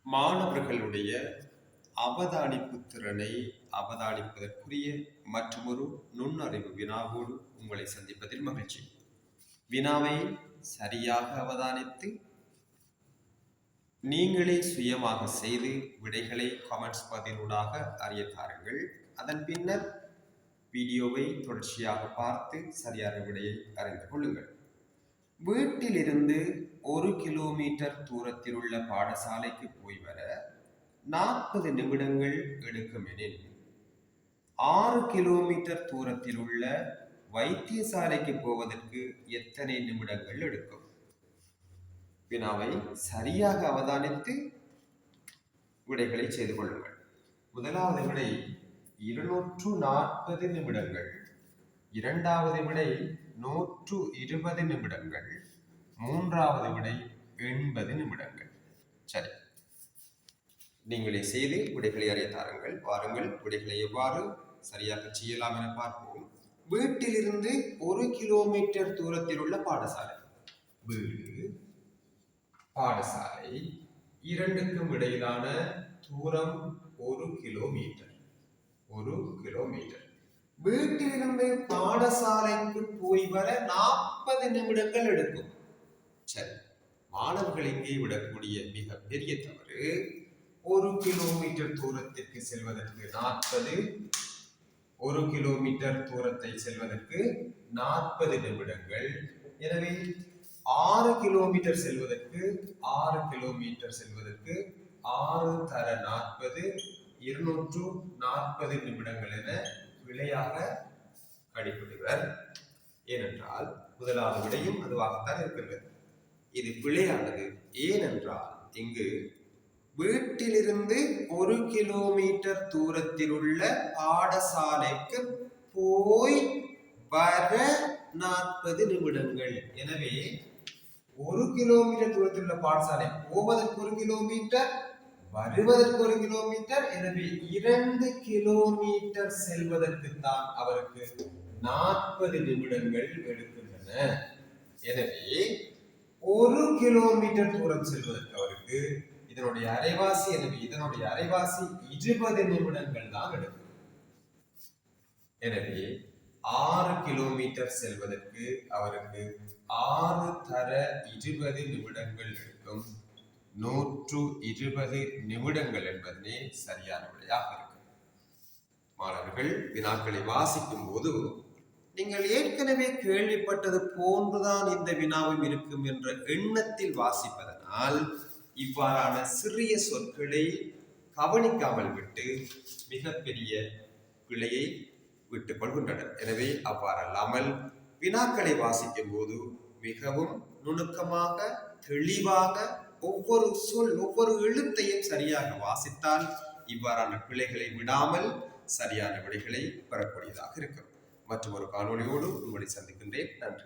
மாணவர்களுடைய அவதானிப்பு திறனை அவதானிப்பதற்குரிய மற்றொரு நுண்ணறிவு வினாவோடு உங்களை சந்திப்பதில் மகிழ்ச்சி. வினாவை சரியாக அவதானித்து நீங்களே சுயமாக செய்து விடைகளை கமெண்ட்ஸ் பதிலூடாக அறிய தாருங்கள். அதன் பின்னர் வீடியோவை தொடர்ச்சியாக பார்த்து சரியான விடையை அறிந்து கொள்ளுங்கள். வீட்டிலிருந்து 1 கிலோமீட்டர் தூரத்தில் உள்ள பாடசாலைக்கு போய் வர 40 நிமிடங்கள் எடுக்கும் எனில் 6 கிலோமீட்டர் தூரத்தில் உள்ள வைத்தியசாலைக்கு போவதற்கு எத்தனை நிமிடங்கள் எடுக்கும்? வினாவை சரியாக அவதானித்து விடைகளை செய்து கொள்ளுங்கள். முதலாவது விடை 240 நிமிடங்கள், இரண்டாவது விடை 120 நிமிடங்கள், மூன்றாவது விடை 80 நிமிடங்கள். சரி, நீங்களே செய்து விடைகளை அறிய தாருங்கள். வாருங்கள், விடைகளை எவ்வாறு சரியாக செய்யலாம் என பார்ப்போம். வீட்டிலிருந்து 1 கிலோமீட்டர் தூரத்தில் உள்ள பாடசாலை. வீடு, பாடசாலை இரண்டுக்கும் இடையிலான தூரம் 1 கிலோமீட்டர். 1 கிலோமீட்டர். வீட்டிலிருந்து பாடசாலைக்கு போய் வர 40 நிமிடங்கள் எடுக்கும். சரி, மாணவர்கள் இங்கே விடக்கூடிய மிக பெரிய தவறு 1 கிலோமீட்டர் தூரத்திற்கு செல்வதற்கு 40, 1 கிலோமீட்டர் தூரத்தை செல்வதற்கு 40 நிமிடங்கள். எனவே 6 கிலோமீட்டர் செல்வதற்கு 6 கிலோமீட்டர் செல்வதற்கு 6 தர 40, 240 நிமிடங்கள் என விடையாக கணிப்பிடுவர். ஏனென்றால் முதலாவது விடையும் அதுவாகத்தான் இருக்கின்றது. இது பிழையானது. ஏனென்றால் இங்கு வீட்டிலிருந்து 1 கிலோமீட்டர் தூரத்தில் உள்ள பாடசாலைக்கு போய் வர 40 நிமிடங்கள். எனவே 1 கிலோமீட்டர் தூரத்தில் உள்ள பாடசாலை போவதற்கு 1 கிலோமீட்டர், வருவதற்கு 1 கிலோமீட்டர். எனவே 2 கிலோமீட்டர் செல்வதற்கு தான் அவருக்கு 40 நிமிடங்கள் எடுக்கின்றன. எனவே 1 கிலோமீட்டர் தூரம் செல்வதற்கு அவருக்கு இதனுடைய அரைவாசி, எனவே இதனுடைய அரைவாசி 20 நிமிடங்கள் தான் எடுக்கும். எனவே 6 கிலோமீட்டர் செல்வதற்கு அவருக்கு 6 தர 20 நிமிடங்கள் எடுக்கும். 120 நிமிடங்கள் என்பதே சரியான விடையாக இருக்கும். மாணவர்கள் வினாக்களை வாசிக்கும் போது நீங்கள் ஏற்கனவே கேள்விப்பட்டது போன்றுதான் இந்த வினாவும் இருக்கும் என்ற எண்ணத்தில் வாசிப்பதனால் இவ்வாறான சிறிய சொற்களை கவனிக்காமல் விட்டு மிகப்பெரிய பிழையை விட்டுக் கொள்கின்றனர். எனவே அவ்வாறல்லாமல் வினாக்களை வாசிக்கும் போது மிகவும் நுணுக்கமாக, தெளிவாக ஒவ்வொரு சொல், ஒவ்வொரு எழுத்தையும் சரியாக வாசித்தால் இவ்வாறான பிழைகளை விடாமல் சரியான விடைகளை பெறக்கூடியதாக இருக்கும். மற்றொரு காணொளியோடு உங்களை சந்திக்கின்றேன். நன்றி.